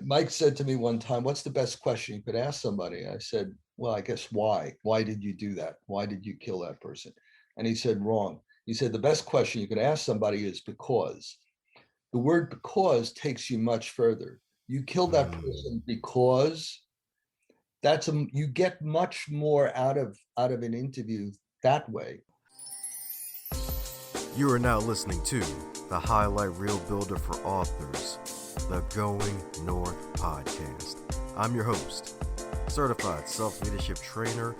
Mike said to me one time, what's the best question you could ask somebody? I said, well, I guess why? Why did you do that? Why did you kill that person? And he said, wrong. He said, the best question you could ask somebody is because. The word because takes you much further. You killed that Mm. person because you get much more out of an interview that way. You are now listening to the highlight reel builder for authors, the Going North podcast. I'm your host, certified self-leadership trainer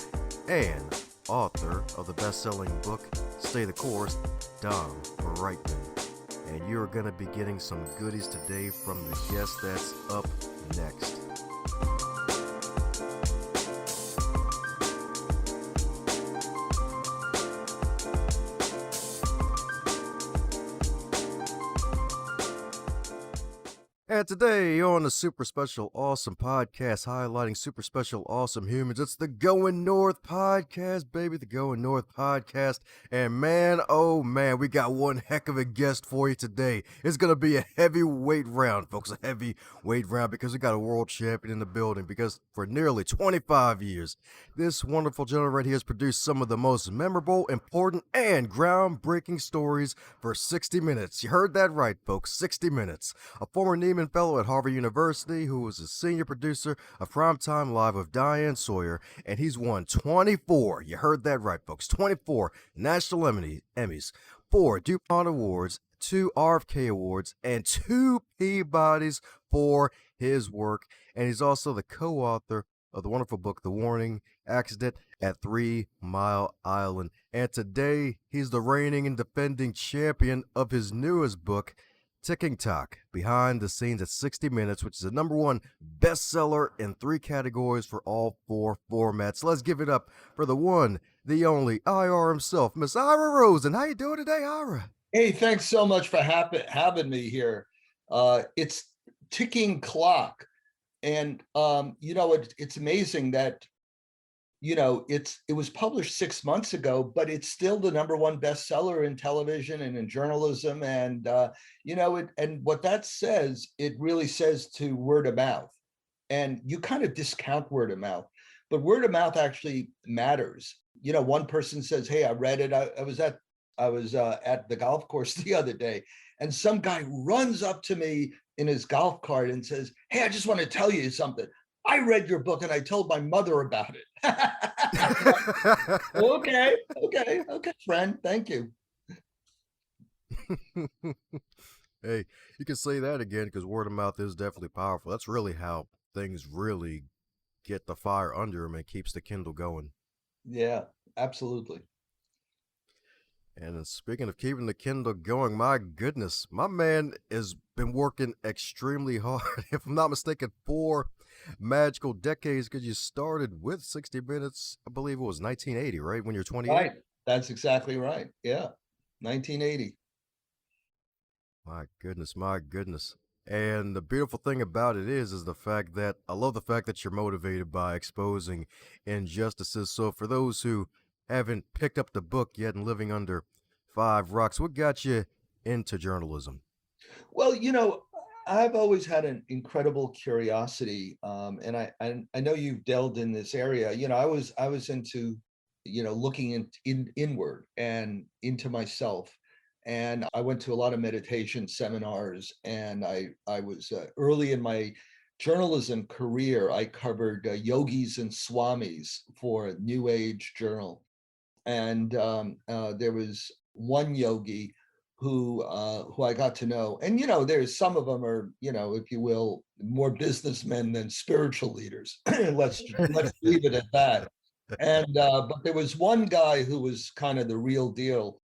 and author of the best-selling book, Stay the Course, Dom Brightman. And you're going to be getting some goodies today from the guest that's up next. And today on the Super Special Awesome podcast, highlighting super special awesome humans, it's the Going North podcast, baby, the Going North podcast. And man, oh man, we got one heck of a guest for you today. It's going to be a heavyweight round, folks, a heavyweight round, because we got a world champion in the building. Because for nearly 25 years, this wonderful gentleman right here has produced some of the most memorable, important, and groundbreaking stories for 60 minutes. You heard that right, folks, 60 minutes. A former Nieman Fellow at Harvard University, who was a senior producer of Primetime Live with Diane Sawyer, and he's won 24, you heard that right, folks, 24 National Emmys, 4 DuPont Awards, 2 RFK Awards, and 2 Peabodys for his work. And he's also the co-author of the wonderful book, The Warning Accident at 3 Mile Island. And today, he's the reigning and defending champion of his newest book, Ticking Talk, Behind the Scenes at 60 Minutes, which is the #1 bestseller in 3 categories for all 4 formats. Let's give it up for the one, the only IR himself, Miss Ira Rosen. How you doing today, Ira? Hey, thanks so much for having me here. It's ticking clock. And it's amazing that it was published 6 months ago, but it's still the #1 bestseller in television and in journalism. And and what that says, it really says to word of mouth. And you kind of discount word of mouth, but word of mouth actually matters. One person says, "Hey, I read it. I was at the golf course the other day, and some guy runs up to me in his golf cart and says, 'Hey, I just want to tell you something. I read your book and I told my mother about it.'" Okay, friend. Thank you. Hey, you can say that again because word of mouth is definitely powerful. That's really how things really get the fire under them and keeps the Kindle going. Yeah, absolutely. And speaking of keeping the Kindle going, my goodness, my man has been working extremely hard. If I'm not mistaken, 4 magical decades because you started with 60 Minutes, I believe it was 1980, right? When you're 28? Right. That's exactly right. Yeah. 1980. My goodness, my goodness. And the beautiful thing about it is the fact that I love the fact that you're motivated by exposing injustices. So for those who haven't picked up the book yet and living under 5 rocks, what got you into journalism? Well, I've always had an incredible curiosity, and I know you've delved in this area. I was into, looking inward and into myself, and I went to a lot of meditation seminars. And I was early in my journalism career. I covered yogis and swamis for a New Age journal, and there was one yogi who I got to know. And there's some of them are, if you will, more businessmen than spiritual leaders. Let's leave it at that. And but there was one guy who was kind of the real deal.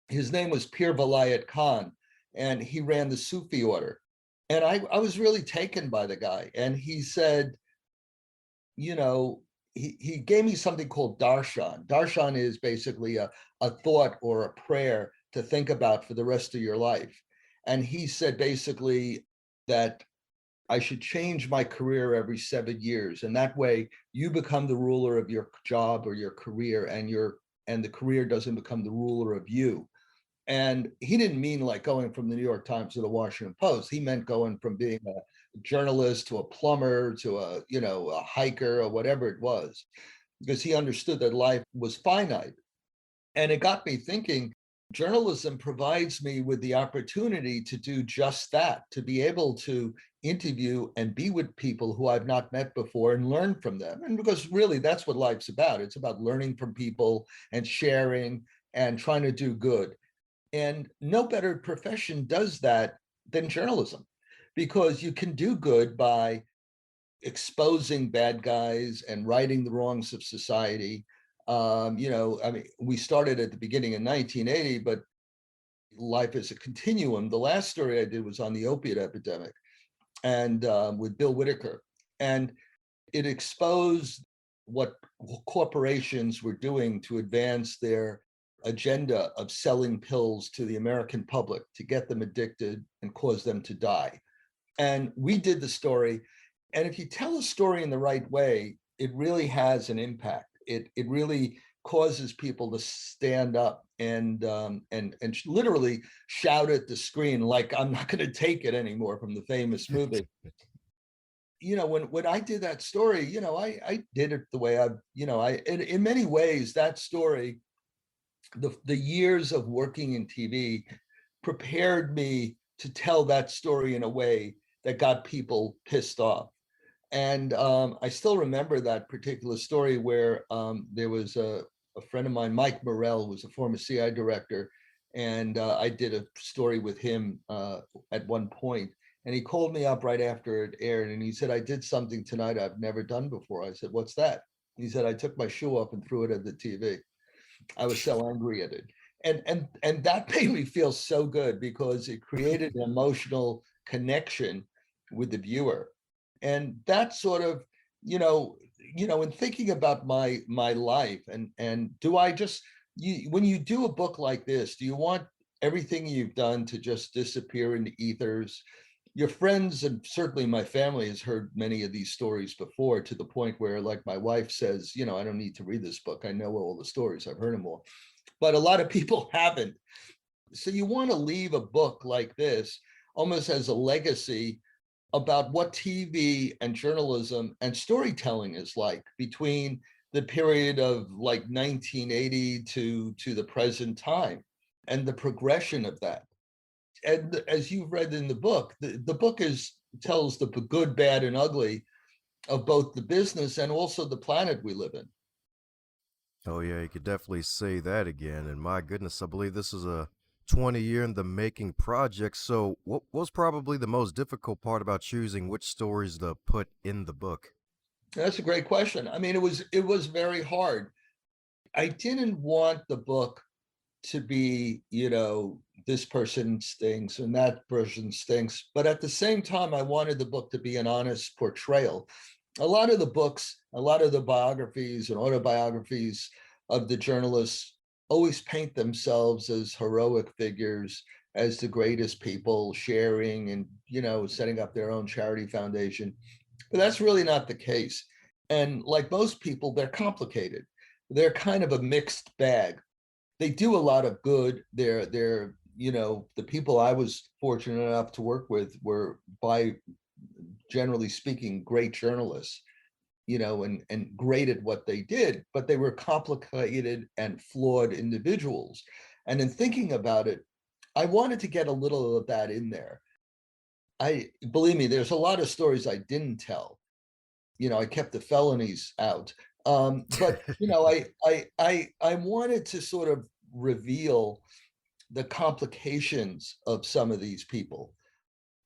His name was Pir Vilayat Khan, and he ran the Sufi order. And I was really taken by the guy. And he said, you know, he gave me something called darshan. Darshan is basically a thought or a prayer to think about for the rest of your life. And he said basically that I should change my career every 7 years. And that way you become the ruler of your job or your career, and the career doesn't become the ruler of you. And he didn't mean like going from the New York Times to the Washington Post. He meant going from being a journalist to a plumber to a, a hiker or whatever it was, because he understood that life was finite. And it got me thinking, journalism provides me with the opportunity to do just that, to be able to interview and be with people who I've not met before and learn from them. And because really that's what life's about. It's about learning from people and sharing and trying to do good. And no better profession does that than journalism, because you can do good by exposing bad guys and righting the wrongs of society. We started at the beginning in 1980, but life is a continuum. The last story I did was on the opiate epidemic, and with Bill Whitaker, and it exposed what corporations were doing to advance their agenda of selling pills to the American public to get them addicted and cause them to die. And we did the story. And if you tell a story in the right way, it really has an impact. It really causes people to stand up and literally shout at the screen like, I'm not going to take it anymore, from the famous movie. When I did that story, I did it the way in many ways, that story, the years of working in TV prepared me to tell that story in a way that got people pissed off. And I still remember that particular story where there was a friend of mine, Mike Morrell, who was a former CI director, and I did a story with him at one point. And he called me up right after it aired, and he said, I did something tonight I've never done before. I said, what's that? He said, I took my shoe off and threw it at the TV. I was so angry at it. And that made me feel so good, because it created an emotional connection with the viewer. And that sort of, in thinking about my life, and do I just, when you do a book like this, do you want everything you've done to just disappear into ethers? Your friends, and certainly my family, has heard many of these stories before, to the point where, like, my wife says, I don't need to read this book. I know all the stories. I've heard them all. But a lot of people haven't. So you want to leave a book like this almost as a legacy about what TV and journalism and storytelling is like between the period of like 1980 to the present time, and the progression of that. And as you've read in the book, the book tells the good, bad, and ugly of both the business and also the planet we live in. Oh yeah, you could definitely say that again. And my goodness, I believe this is a 20-year in the making project. So what was probably the most difficult part about choosing which stories to put in the book? That's a great question. I mean, it was very hard. I didn't want the book to be, this person stinks and that person stinks. But at the same time, I wanted the book to be an honest portrayal. A lot of the books, a lot of the biographies and autobiographies of the journalists always paint themselves as heroic figures, as the greatest people, sharing and, setting up their own charity foundation. But that's really not the case. And like most people, they're complicated. They're kind of a mixed bag. They do a lot of good. They're the people I was fortunate enough to work with were, by generally speaking, great journalists, and great at what they did, but they were complicated and flawed individuals. And in thinking about it, I wanted to get a little of that in there. Believe me, there's a lot of stories I didn't tell. I kept the felonies out. But I wanted to sort of reveal the complications of some of these people,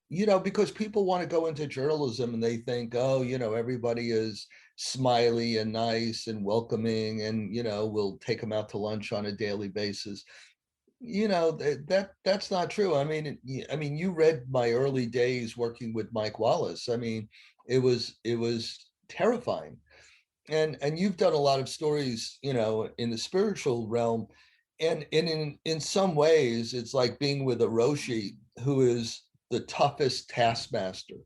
because people want to go into journalism and they think, oh, everybody is smiley and nice and welcoming, and we'll take them out to lunch on a daily basis. That's not true. I mean, you read my early days working with Mike Wallace. I mean, it was terrifying. And you've done a lot of stories, in the spiritual realm, and in some ways, it's like being with a Roshi, who is the toughest taskmaster,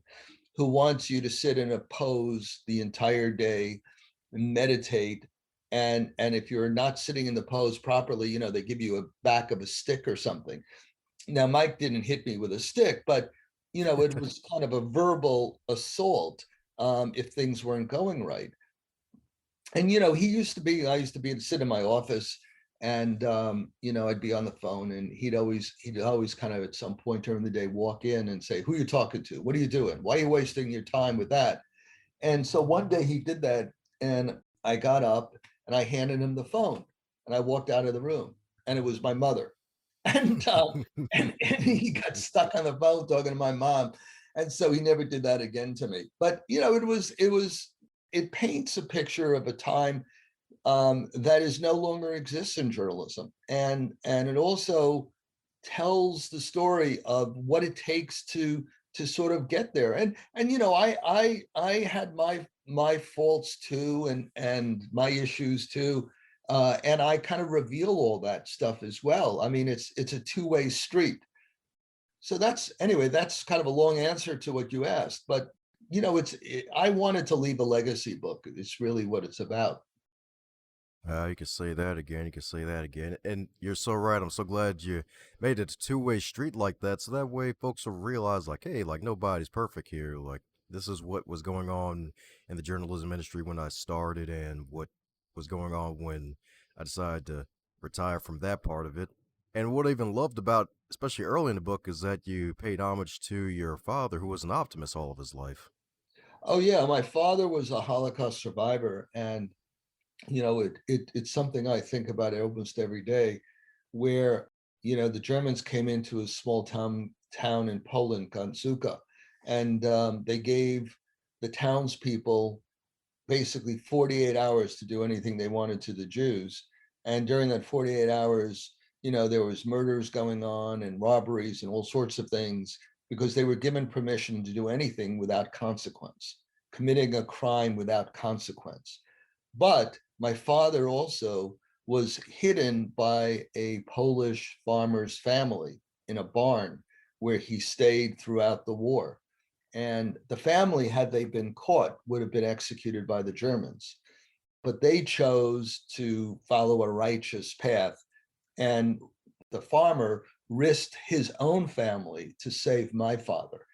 who wants you to sit in a pose the entire day and meditate. And if you're not sitting in the pose properly, they give you a back of a stick or something. Now, Mike didn't hit me with a stick, but it was kind of a verbal assault if things weren't going right. And I used to be sit in my office, and I'd be on the phone, and he'd always kind of at some point during the day walk in and say, "Who you talking to? What are you doing? Why are you wasting your time with that?" And so one day he did that, and I got up and I handed him the phone, and I walked out of the room, and it was my mother. And and he got stuck on the phone talking to my mom, and so he never did that again to me. But it paints a picture of a time that is no longer exists in journalism, and it also tells the story of what it takes to sort of get there. And I had my faults too, and my issues too, and I kind of reveal all that stuff as well. I mean, it's a two-way street. So that's kind of a long answer to what you asked, but I wanted to leave a legacy book. It's really what it's about. You can say that again. You can say that again. And you're so right. I'm so glad you made it a two-way street like that. So that way folks will realize, like, hey, like, nobody's perfect here. Like, this is what was going on in the journalism industry when I started and what was going on when I decided to retire from that part of it. And what I even loved about, especially early in the book, is that you paid homage to your father, who was an optimist all of his life. Oh yeah, my father was a Holocaust survivor, and it's something I think about almost every day, where the Germans came into a small town in Poland, Ganzuka, and they gave the townspeople basically 48 hours to do anything they wanted to the Jews. And during that 48 hours, there was murders going on and robberies and all sorts of things, because they were given permission to do anything without consequence, committing a crime without consequence. But my father also was hidden by a Polish farmer's family in a barn where he stayed throughout the war. And the family, had they been caught, would have been executed by the Germans. But they chose to follow a righteous path. And the farmer risked his own family to save my father.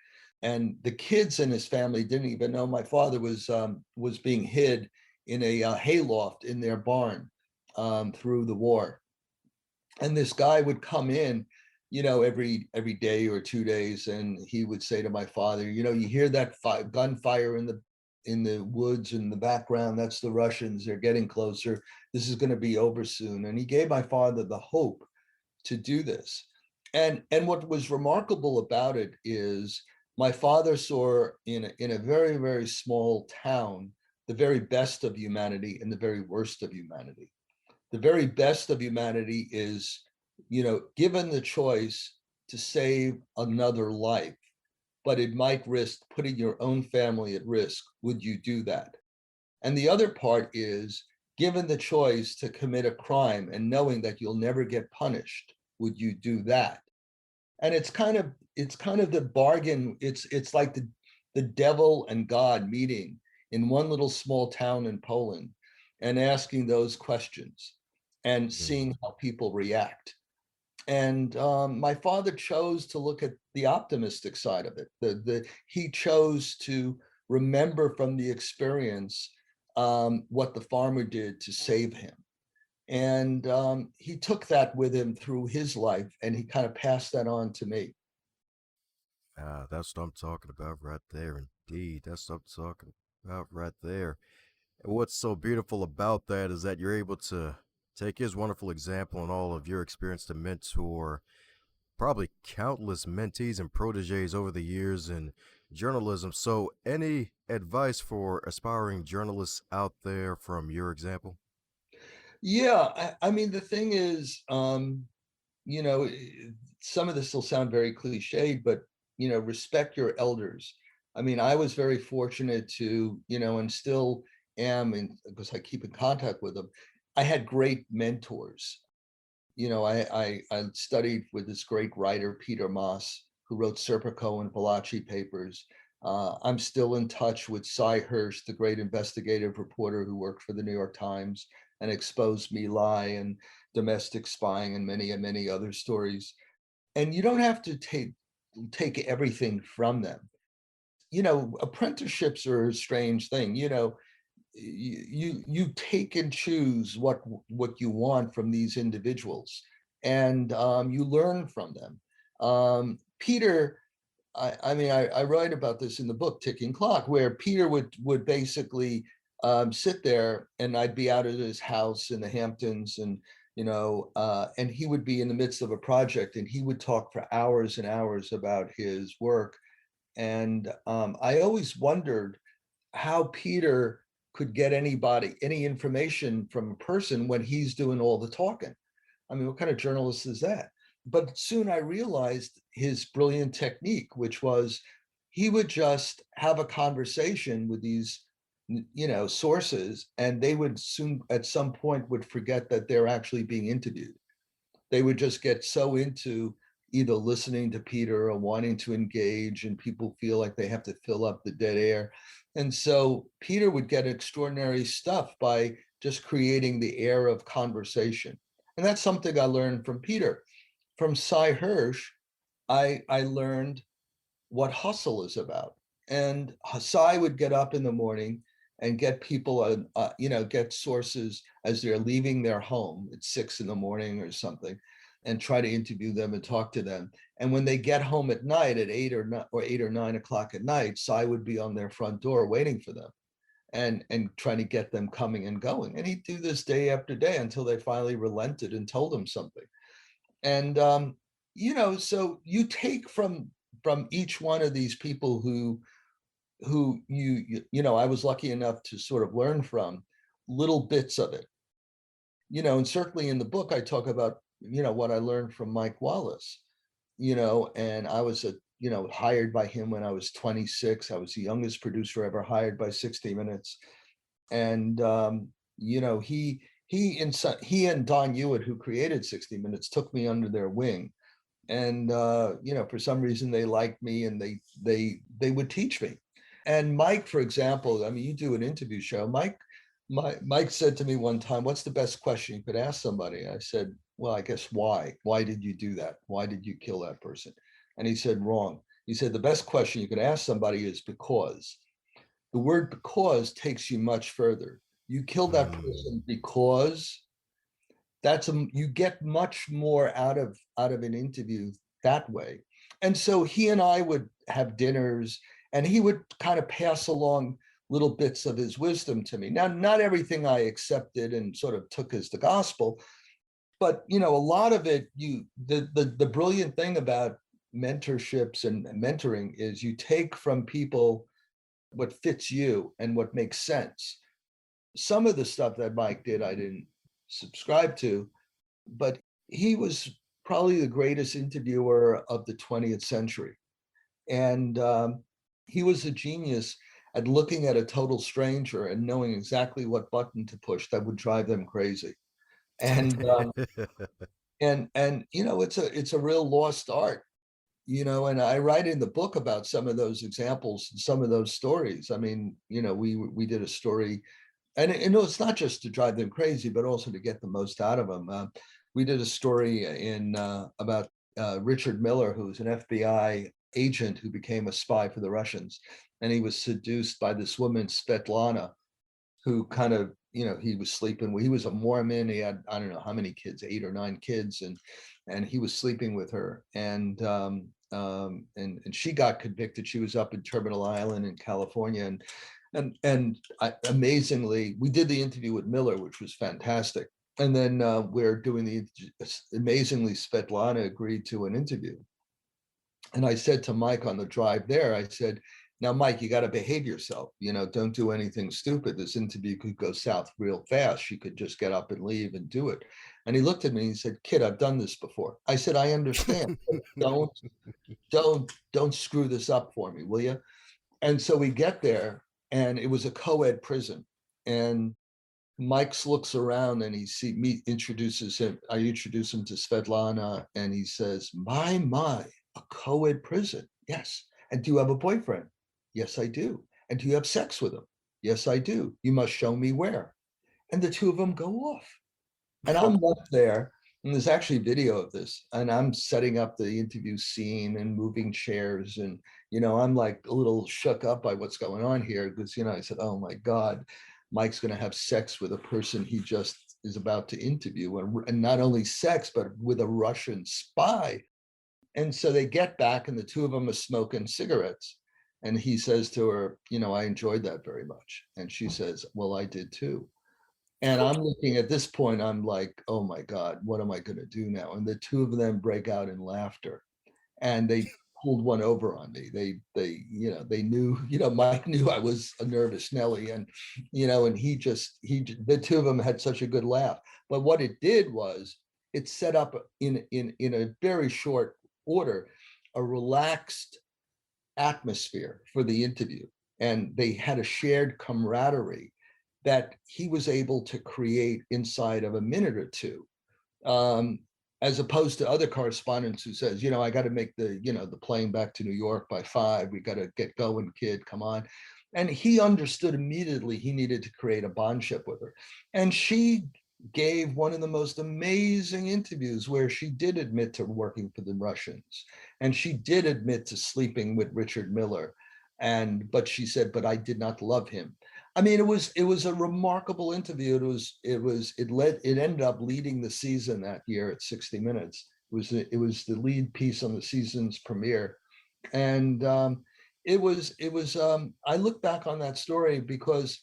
And the kids in his family didn't even know my father was being hid in a hayloft in their barn through the war. And this guy would come in, every day or 2 days, and he would say to my father, you hear that gunfire in the woods in the background? That's the Russians. They're getting closer. This is going to be over soon. And he gave my father the hope to do this. And what was remarkable about it is my father saw in a very, very small town the very best of humanity and the very worst of humanity. The very best of humanity is, given the choice to save another life, but it might risk putting your own family at risk, would you do that? And the other part is, given the choice to commit a crime and knowing that you'll never get punished, would you do that? And it's kind of the bargain. It's like the devil and God meeting in one little small town in Poland and asking those questions and Mm. seeing how people react. And my father chose to look at the optimistic side of it. He chose to remember from the experience what the farmer did to save him. And he took that with him through his life, and he kind of passed that on to me. That's what I'm talking about right there. Indeed, that's what I'm talking about right there. And what's so beautiful about that is that you're able to take his wonderful example and all of your experience to mentor probably countless mentees and proteges over the years in journalism. So, any advice for aspiring journalists out there from your example? Yeah, I mean, the thing is, you know, some of this will sound very cliched, but respect your elders. I mean, I was very fortunate to, and still am, and because I keep in contact with them. I had great mentors. I studied with this great writer, Peter Moss, who wrote Serpico and Valachi papers. I'm still in touch with Cy Hirsch, the great investigative reporter who worked for the New York Times and exposed My Lai and domestic spying and many other stories. And you don't have to take take everything from them. Apprenticeships are a strange thing. You take and choose what you want from these individuals, and you learn from them. Peter, I write about this in the book Ticking Clock, where Peter would basically sit there, and I'd be out at his house in the Hamptons, and and he would be in the midst of a project, and he would talk for hours and hours about his work. And I always wondered how Peter could get any information from a person when he's doing all the talking. I mean, what kind of journalist is that? But soon I realized his brilliant technique, which was he would just have a conversation with these, sources, and they would soon at some point would forget that they're actually being interviewed. They would just get so into either listening to Peter or wanting to engage, and people feel like they have to fill up the dead air. And so Peter would get extraordinary stuff by just creating the air of conversation. And that's something I learned from Peter. From Cy Hirsch, I learned what hustle is about. And Cy would get up in the morning and get people, get sources as they're leaving their home at 6 in the morning or something, and try to interview them and talk to them. And when they get home at night at 8 or 9 o'clock at night, Cy would be on their front door waiting for them and trying to get them coming and going. And he'd do this day after day until they finally relented and told him something. And, so you take from each one of these people who I was lucky enough to sort of learn from little bits of it, and certainly in the book, I talk about, what I learned from Mike Wallace, and I was hired by him when I was 26. I was the youngest producer ever hired by 60 Minutes. And, he and Don Hewitt, who created 60 Minutes, took me under their wing. And, for some reason they liked me, and they would teach me. And Mike, for example, I mean, you do an interview show. Mike said to me one time, "What's the best question you could ask somebody?" I said, "Well, I guess why? Why did you do that? Why did you kill that person?" And he said, "Wrong." He said, "The best question you could ask somebody is because." The word "because" takes you much further. You killed that person because you get much more out of an interview that way. And so he and I would have dinners, and he would kind of pass along little bits of his wisdom to me. Now, not everything I accepted and sort of took as the gospel, but a lot of it, the brilliant thing about mentorships and mentoring is you take from people what fits you and what makes sense. Some of the stuff that Mike did, I didn't subscribe to, but he was probably the greatest interviewer of the 20th century. And he was a genius at looking at a total stranger and knowing exactly what button to push that would drive them crazy. And it's a real lost art, and I write in the book about some of those examples and some of those stories. I mean, we did a story, and it's not just to drive them crazy, but also to get the most out of them. We did a story about Richard Miller, who was an FBI agent who became a spy for the Russians. And he was seduced by this woman, Svetlana, who kind of, he was sleeping. He was a Mormon. He had, I don't know how many kids, 8 or 9 kids. And he was sleeping with her. And she got convicted. She was up in Terminal Island in California. And amazingly, we did the interview with Miller, which was fantastic. And then we're doing amazingly, Svetlana agreed to an interview. And I said to Mike on the drive there, I said, "Now, Mike, you got to behave yourself. Don't do anything stupid. This interview could go south real fast. She could just get up and leave and do it." And he looked at me and he said, "Kid, I've done this before." I said, "I understand. Don't screw this up for me, will you?" And so we get there, and it was a co-ed prison. And Mike looks around and I introduce him to Svetlana, and he says, my, a co-ed prison. Yes. "And do you have a boyfriend?" "Yes, I do." "And do you have sex with him?" "Yes, I do." "You must show me where." And the two of them go off. And I'm left there And there's actually video of this, and I'm setting up the interview scene and moving chairs, and I'm like a little shook up by what's going on here, because I said, oh my God, Mike's going to have sex with a person he just is about to interview, and not only sex, but with a Russian spy. And so they get back, and the two of them are smoking cigarettes. And he says to her, I enjoyed that very much. And she says, well, I did too. And I'm looking at this point, I'm like, oh my God, what am I going to do now? And the two of them break out in laughter, and they pulled one over on me. They knew, Mike knew I was a nervous Nelly, and, and the two of them had such a good laugh. But what it did was it set up in a very short order, a relaxed atmosphere for the interview. And they had a shared camaraderie that he was able to create inside of a minute or two, as opposed to other correspondents who says, I got to make the plane back to New York by 5. We got to get going, kid, come on. And he understood immediately he needed to create a bondship with her. And she gave one of the most amazing interviews where she did admit to working for the Russians, and she did admit to sleeping with Richard Miller. But she said, but I did not love him. I mean, it was a remarkable interview. It ended up leading the season that year at 60 Minutes. It was the lead piece on the season's premiere. And I look back on that story because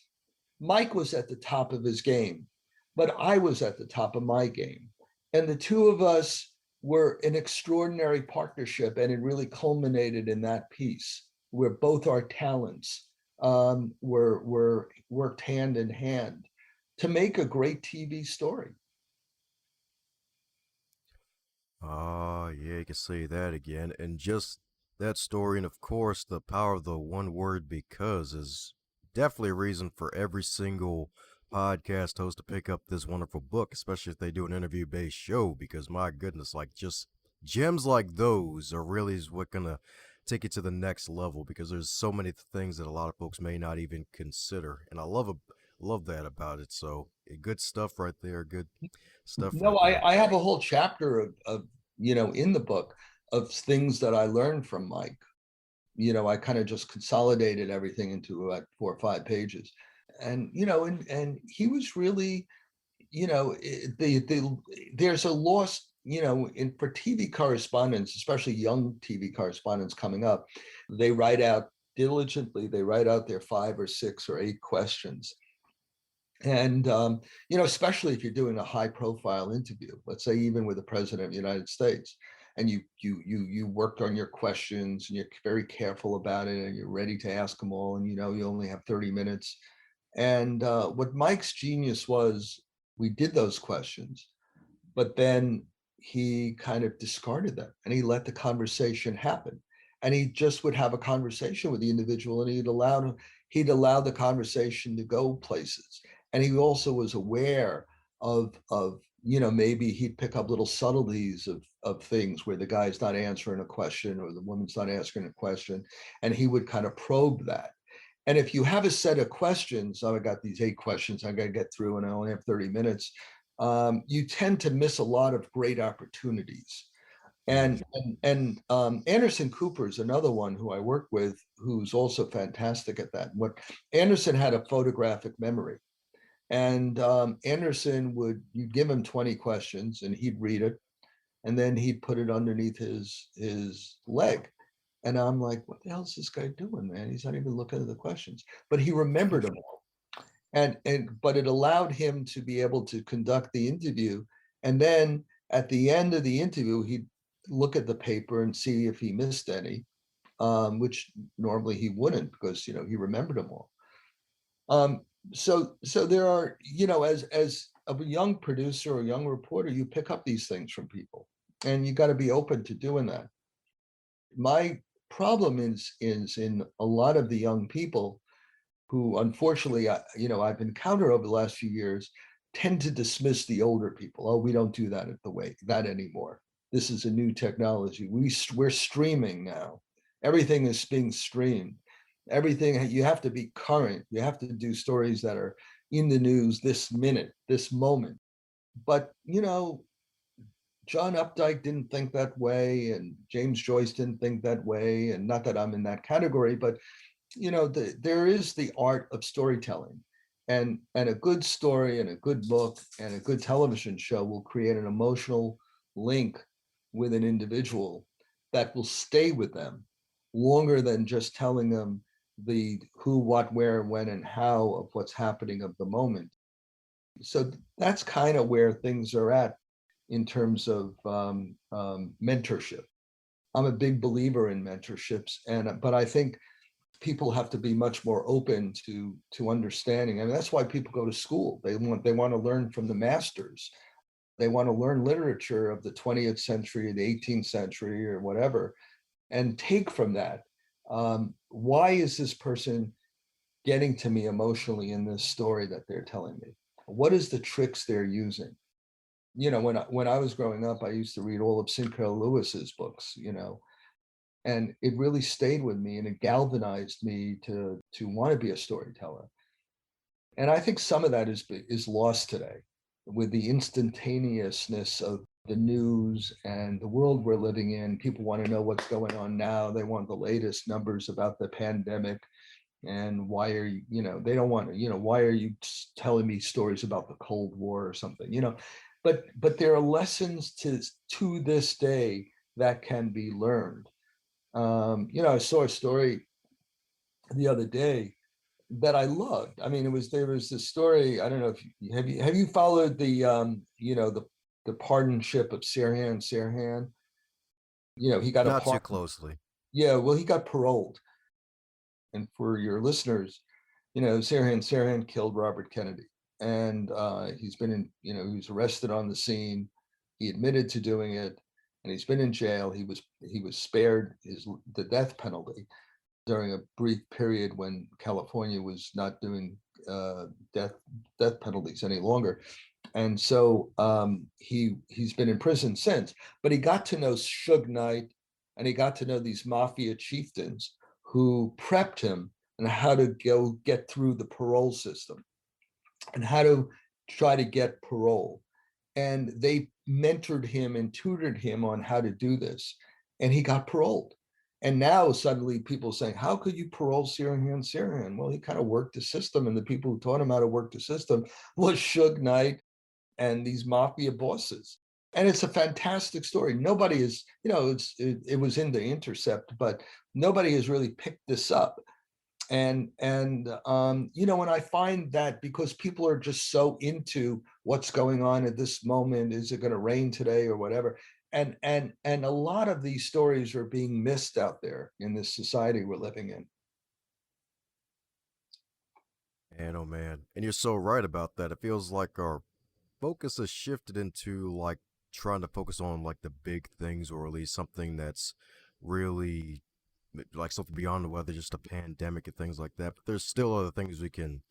Mike was at the top of his game, but I was at the top of my game. And the two of us were an extraordinary partnership, and it really culminated in that piece where both our talents were worked hand in hand to make a great TV story. Oh, yeah, you can say that again. And just that story, and of course, the power of the one word because is definitely a reason for every single podcast host to pick up this wonderful book, especially if they do an interview based show. Because my goodness, like just gems like those are really is what gonna take it to the next level because there's so many things that a lot of folks may not even consider. And I love that about it. So good stuff right there. Good stuff No, right there. I have a whole chapter of in the book of things that I learned from Mike. I kind of just consolidated everything into about 4 or 5 pages. And and he was really, there's a lost, for TV correspondents, especially young TV correspondents coming up, they write out diligently, they write out their 5 or 6 or 8 questions. And especially if you're doing a high profile interview, let's say even with the president of the United States, and you worked on your questions, and you're very careful about it, and you're ready to ask them all, and you only have 30 minutes. And what Mike's genius was, we did those questions, but then he kind of discarded them, and he let the conversation happen. And he just would have a conversation with the individual, and he'd allow the conversation to go places. And he also was aware of maybe he'd pick up little subtleties of things where the guy's not answering a question or the woman's not answering a question, and he would kind of probe that. And if you have a set of questions, I got these 8 questions I got to get through, and I only have 30 minutes, you tend to miss a lot of great opportunities. And Anderson Cooper is another one who I work with, who's also fantastic at that. What Anderson had a photographic memory, and Anderson you'd give him 20 questions, and he'd read it, and then he'd put it underneath his leg. And I'm like, what the hell is this guy doing, man? He's not even looking at the questions, but he remembered them all. But it allowed him to be able to conduct the interview. And then at the end of the interview, he'd look at the paper and see if he missed any, which normally he wouldn't, because he remembered them all. So there are, as a young producer or young reporter, you pick up these things from people, and you got to be open to doing that. My problem is in a lot of the young people who, unfortunately, I've encountered over the last few years, tend to dismiss the older people. Oh, we don't do that anymore. This is a new technology. We're streaming now. Everything is being streamed. Everything, you have to be current. You have to do stories that are in the news this minute, this moment. But John Updike didn't think that way, and James Joyce didn't think that way. And not that I'm in that category, but there is the art of storytelling, and a good story and a good book and a good television show will create an emotional link with an individual that will stay with them longer than just telling them the who, what, where, when, and how of what's happening of the moment. So that's kind of where things are at in terms of mentorship. I'm a big believer in mentorships, but I think people have to be much more open to understanding. I mean, that's why people go to school. They want to learn from the masters. They want to learn literature of the 20th century, the 18th century, or whatever, and take from that. Why is this person getting to me emotionally in this story that they're telling me? What is the tricks they're using? When I was growing up, I used to read all of Sinclair Lewis's books, and it really stayed with me, and it galvanized me to want to be a storyteller. And I think some of that is lost today with the instantaneousness of the news and the world we're living in. People want to know what's going on now. They want the latest numbers about the pandemic. And why are they don't want to, why are you telling me stories about the Cold War or something, but there are lessons to this day that can be learned. I saw a story the other day that I loved. I mean, there was this story. I don't know if have you followed the pardonship of Sirhan. He got a Not too pardon. closely. Yeah, well, he got paroled. And for your listeners, Sirhan killed Robert Kennedy, and he's been he was arrested on the scene. He admitted to doing it, and he's been in jail. He was spared the death penalty during a brief period when California was not doing death penalties any longer. And so he's been in prison since, but he got to know Suge Knight, and he got to know these mafia chieftains who prepped him on how to go get through the parole system and how to try to get parole. And they mentored him and tutored him on how to do this. And he got paroled. And now suddenly people saying, how could you parole Sirhan? Well, he kind of worked the system, and the people who taught him how to work the system was Suge Knight and these mafia bosses. And it's a fantastic story. Nobody is, it was in The Intercept, but nobody has really picked this up. And when I find that, because people are just so into what's going on at this moment, is it going to rain today or whatever? And a lot of these stories are being missed out there in this society we're living in. Man, oh man. And you're so right about that. It feels like our focus has shifted into like trying to focus on like the big things, or at least something that's really like something beyond the weather, just a pandemic and things like that. But there's still other things we can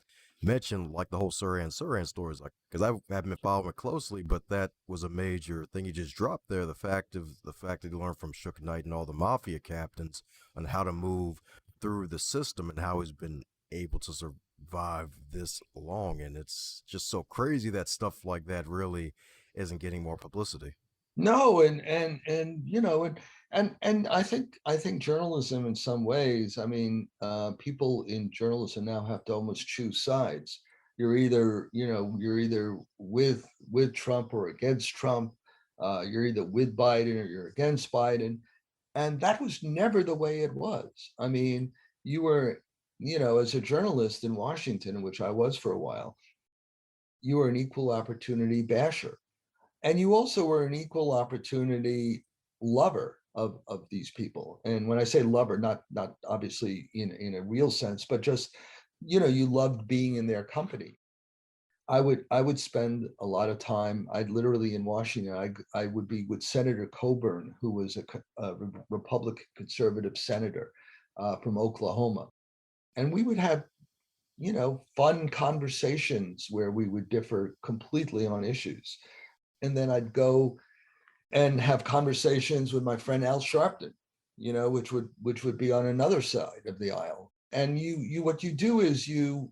mention, like the whole Sirhan stories, like because I haven't been following it closely, but that was a major thing you just dropped there. The fact that you learned from Shook Knight and all the mafia captains on how to move through the system and how he's been able to survive this long. And it's just so crazy that stuff like that really isn't getting more publicity. No, and I think journalism in some ways, I mean, people in journalism now have to almost choose sides. You're either with Trump or against Trump. You're either with Biden or you're against Biden. And that was never the way it was. I mean, you were, as a journalist in Washington, which I was for a while, you were an equal opportunity basher, and you also were an equal opportunity lover of these people. And when I say lover, not obviously in a real sense, but just, you loved being in their company. I would spend a lot of time. I'd literally in Washington. I would be with Senator Coburn, who was a Republican conservative senator from Oklahoma, and we would have fun conversations where we would differ completely on issues. And then I'd go and have conversations with my friend Al Sharpton, which would be on another side of the aisle. And you what you do is you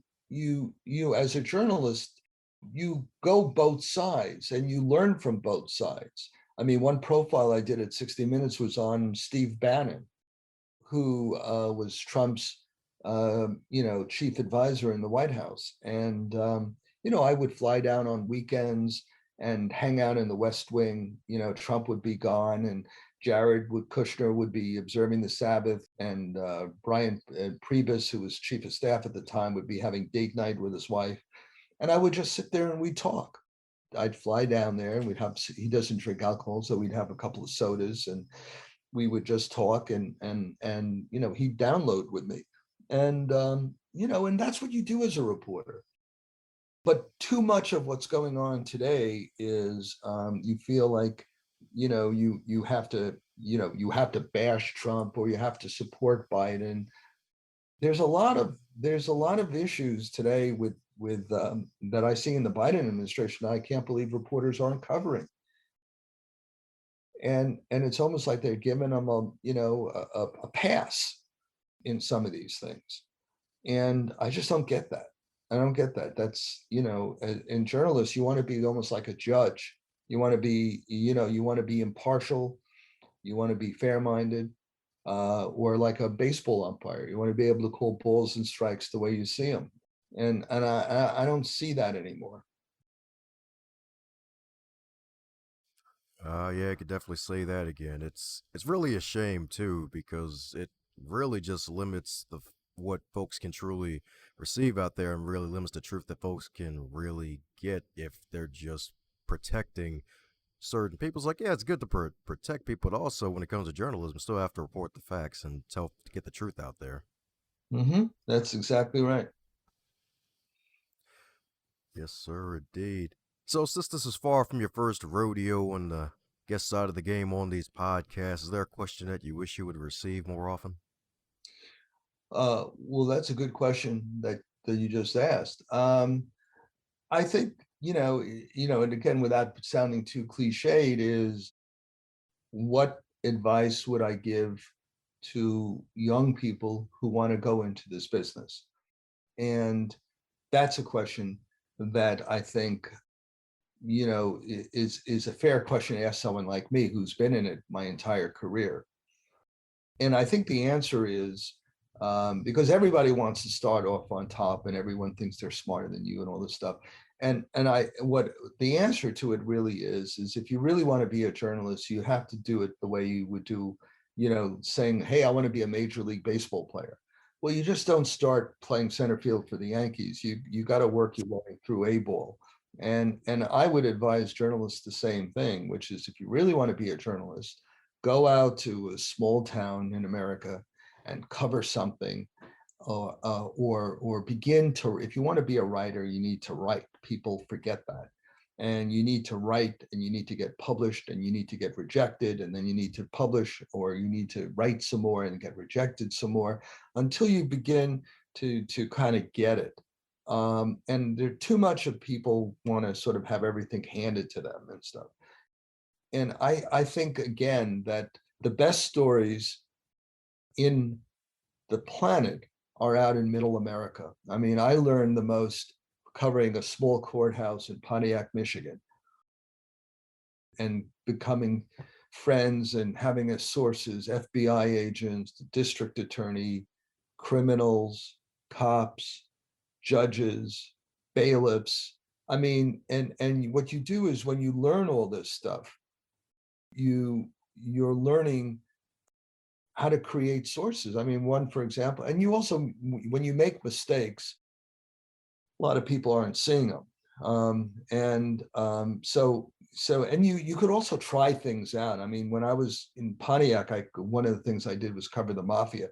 as a journalist, you go both sides and you learn from both sides. I mean, one profile I did at 60 Minutes was on Steve Bannon, who was Trump's, chief advisor in the White House. And, I would fly down on weekends and hang out in the West Wing. Trump would be gone and Kushner would be observing the Sabbath, and Brian Priebus, who was chief of staff at the time, would be having date night with his wife. And I would just sit there and we'd talk. I'd fly down there and he doesn't drink alcohol, so we'd have a couple of sodas and we would just talk, and he'd download with me. And and that's what you do as a reporter. But too much of what's going on today is you feel like you have to bash Trump or you have to support Biden. There's a lot of issues today with that I see in the Biden administration that I can't believe reporters aren't covering. And it's almost like they're giving them a pass in some of these things. And I just don't get that. I don't get that. That's, in journalists, you want to be almost like a judge. You want to be, you want to be impartial. You want to be fair-minded, or like a baseball umpire. You want to be able to call balls and strikes the way you see them. And I don't see that anymore. Yeah, I could definitely say that again. It's really a shame too, because it really just limits what folks can truly receive out there, and really limits the truth that folks can really get if they're just protecting certain people. It's like, yeah, it's good to protect people, but also when it comes to journalism, still have to report the facts and get the truth out there. That's exactly right. Yes, sir, indeed. So, since this is far from your first rodeo on the guest side of the game on these podcasts, is there a question that you wish you would receive more often? Well, that's a good question that you just asked. I think, and again, without sounding too cliched, is what advice would I give to young people who want to go into this business? And that's a question that I think, is a fair question to ask someone like me who's been in it my entire career. And I think the answer is, because everybody wants to start off on top and everyone thinks they're smarter than you and all this stuff. And what the answer to it really is if you really want to be a journalist, you have to do it the way you would do, saying, hey, I want to be a Major League Baseball player. Well, you just don't start playing center field for the Yankees. You got to work your way through A ball. And I would advise journalists the same thing, which is if you really want to be a journalist, go out to a small town in America and cover something, or begin to, if you want to be a writer, you need to write. People forget that. And you need to write, and you need to get published, and you need to get rejected, and then you need to publish, or you need to write some more and get rejected some more until you begin to kind of get it. And there too much of people want to sort of have everything handed to them and stuff. And I think, again, that the best stories in the planet are out in middle America. I mean, I learned the most covering a small courthouse in Pontiac, Michigan, and becoming friends and having as sources FBI agents, the district attorney, criminals, cops, judges, bailiffs. I mean, and what you do is when you learn all this stuff, you're learning how to create sources. I mean, one, for example, and you also, when you make mistakes, a lot of people aren't seeing them. And you could also try things out. I mean, when I was in Pontiac, one of the things I did was cover the mafia.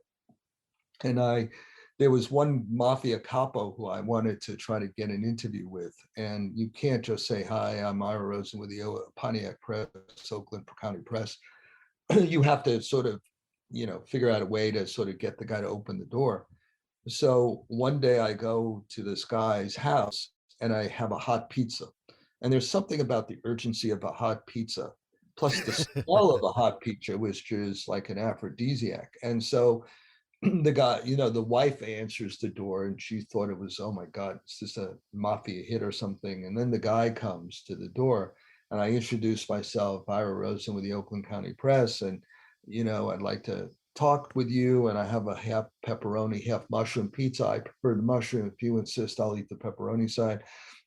And there was one mafia capo who I wanted to try to get an interview with. And you can't just say, hi, I'm Ira Rosen with the Pontiac Press, Oakland County Press. You have to sort of, figure out a way to sort of get the guy to open the door. So one day I go to this guy's house and I have a hot pizza. And there's something about the urgency of a hot pizza, plus the smell of a hot pizza, which is like an aphrodisiac. And so the guy, the wife answers the door and she thought it was, oh my God, is this a mafia hit or something? And then the guy comes to the door And I introduced myself, Ira Rosen with the Oakland County Press, and I'd like to talk with you. And I have a half pepperoni, half mushroom pizza. I prefer the mushroom. If you insist, I'll eat the pepperoni side.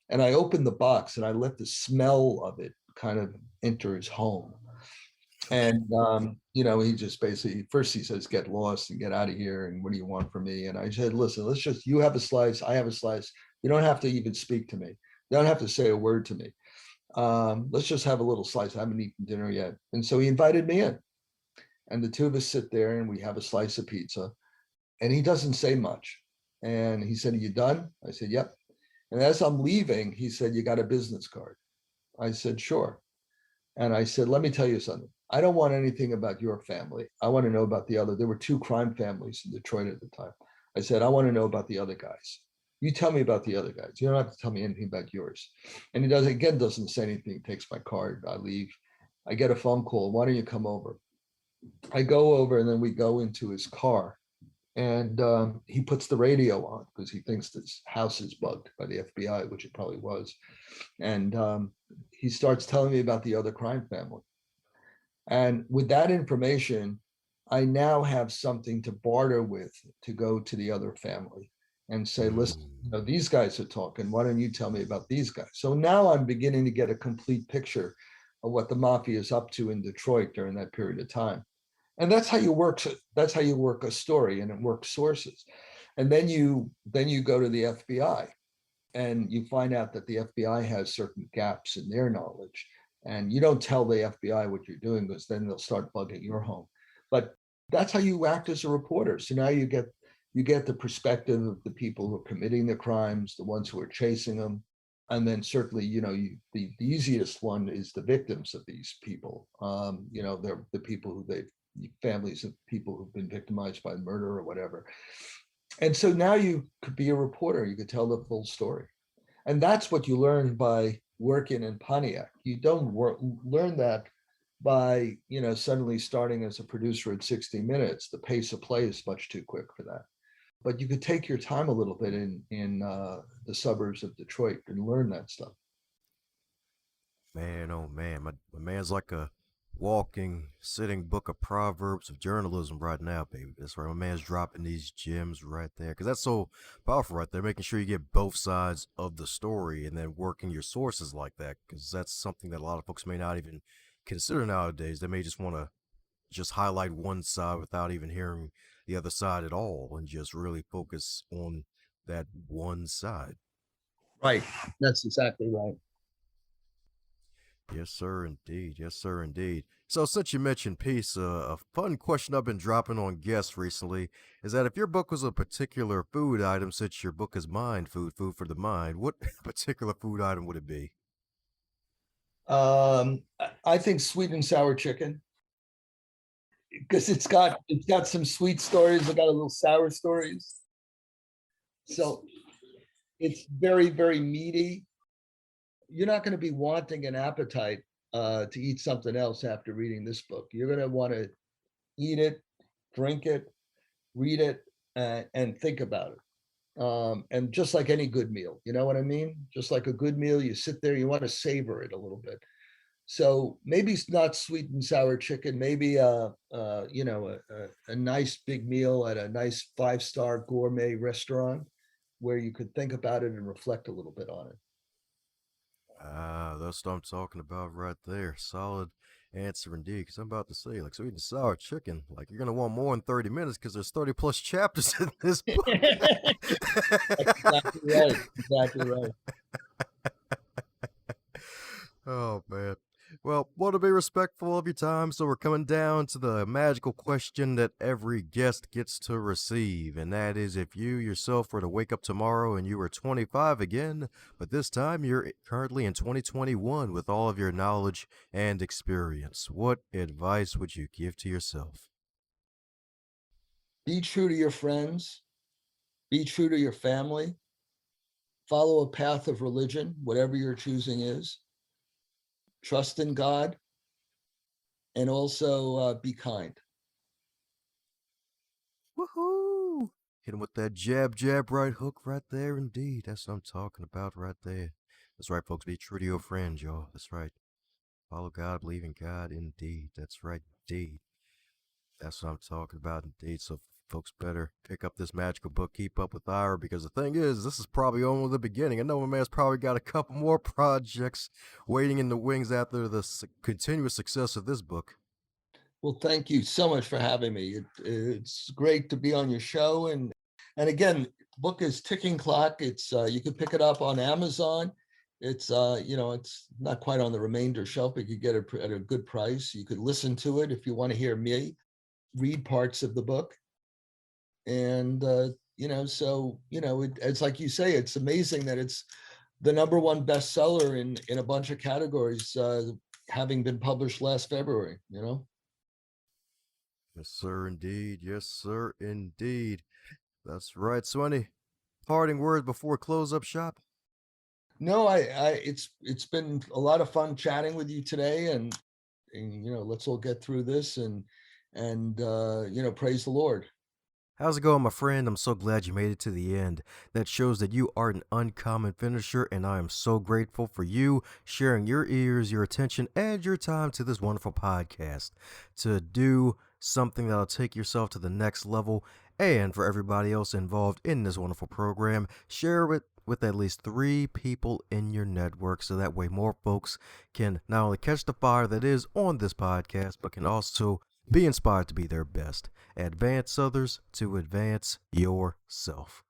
And I opened the box and I let the smell of it kind of enter his home. And he just basically first he says, "Get lost and get out of here. And what do you want from me?" And I said, "Listen, you have a slice, I have a slice. You don't have to even speak to me. You don't have to say a word to me. Let's just have a little slice. I haven't eaten dinner yet." And so he invited me in. And the two of us sit there and we have a slice of pizza. And he doesn't say much. And he said, "Are you done?" I said, "Yep." And as I'm leaving, he said, "You got a business card?" I said, "Sure." And I said, "Let me tell you something. I don't want anything about your family. I want to know about the other." There were two crime families in Detroit at the time. I said, "I want to know about the other guys. You tell me about the other guys. You don't have to tell me anything about yours." And he doesn't say anything, takes my card. I leave. I get a phone call. "Why don't you come over?" I go over and then we go into his car. And he puts the radio on because he thinks this house is bugged by the FBI, which it probably was. And he starts telling me about the other crime family. And with that information, I now have something to barter with to go to the other family and say, "Listen, these guys are talking. Why don't you tell me about these guys?" So now I'm beginning to get a complete picture of what the mafia is up to in Detroit during that period of time. And that's how you work a story, and it works sources. And then you go to the FBI and you find out that the FBI has certain gaps in their knowledge. And you don't tell the FBI what you're doing because then they'll start bugging your home. But that's how you act as a reporter. So now you get the perspective of the people who are committing the crimes, the ones who are chasing them. And then certainly, the easiest one is the victims of these people. They're the people who families of people who've been victimized by murder or whatever. And so now you could be a reporter, you could tell the full story. And that's what you learn by working in Pontiac. You don't learn that by, suddenly starting as a producer at 60 Minutes. The pace of play is much too quick for that. But you could take your time a little bit in the suburbs of Detroit and learn that stuff. Man, oh man, my man's like a walking, sitting book of proverbs of journalism right now, baby. That's right. My man's dropping these gems right there because that's so powerful right there, making sure you get both sides of the story and then working your sources like that because that's something that a lot of folks may not even consider nowadays. They may just want to just highlight one side without even hearing the other side at all and just really focus on that one side. Right. That's exactly right. Yes, sir, indeed. Yes, sir, indeed. So, since you mentioned peace, a fun question I've been dropping on guests recently is that if your book was a particular food item, since your book is mind food, food for the mind, what particular food item would it be? I think sweet and sour chicken, because it's got some sweet stories. It got a little sour stories. So it's very, very meaty. You're not going to be wanting an appetite to eat something else after reading this book. You're going to want to eat it, drink it, read it, and think about it. And just like any good meal, you know what I mean? Just like a good meal, you sit there, you want to savor it a little bit. So maybe it's not sweet and sour chicken, maybe a nice big meal at a nice 5-star gourmet restaurant where you could think about it and reflect a little bit on it. Ah, that's what I'm talking about right there. Solid answer indeed. Because I'm about to say, like, sweet and sour chicken, like, you're going to want more than 30 minutes because there's 30 plus chapters in this book. That's exactly right. Exactly right. Oh man. Well, want to be respectful of your time, so we're coming down to the magical question that every guest gets to receive, and that is if you yourself were to wake up tomorrow and you were 25 again, but this time you're currently in 2021 with all of your knowledge and experience, what advice would you give to yourself? Be true to your friends, be true to your family, follow a path of religion, whatever your choosing is, trust in God, and also be kind. Woohoo! Hit him with that jab, jab, right hook right there, indeed. That's what I'm talking about right there. That's right, folks. Be true to your friends, y'all. That's right. Follow God, believe in God, indeed. That's right, indeed. That's what I'm talking about, indeed. So folks better pick up this magical book, keep up with Ira, because the thing is, this is probably only the beginning. I know my man's probably got a couple more projects waiting in the wings after the continuous success of this book. Well, thank you so much for having me. It's great to be on your show. And again, the book is Ticking Clock. It's you can pick it up on Amazon. It's it's not quite on the remainder shelf, but you get it at a good price. You could listen to it if you want to hear me read parts of the book. And it's like you say, it's amazing that it's the number one bestseller in a bunch of categories, having been published last February. Yes, sir, indeed. Yes, sir, indeed. That's right. So, any parting words before we close up shop? No, it's been a lot of fun chatting with you today, and let's all get through this and praise the Lord. How's it going, my friend? I'm so glad you made it to the end. That shows that you are an uncommon finisher, and I am so grateful for you sharing your ears, your attention, and your time to this wonderful podcast to do something that'll take yourself to the next level. And for everybody else involved in this wonderful program, share it with at least 3 people in your network so that way more folks can not only catch the fire that is on this podcast, but can also be inspired to be their best. Advance others to advance yourself.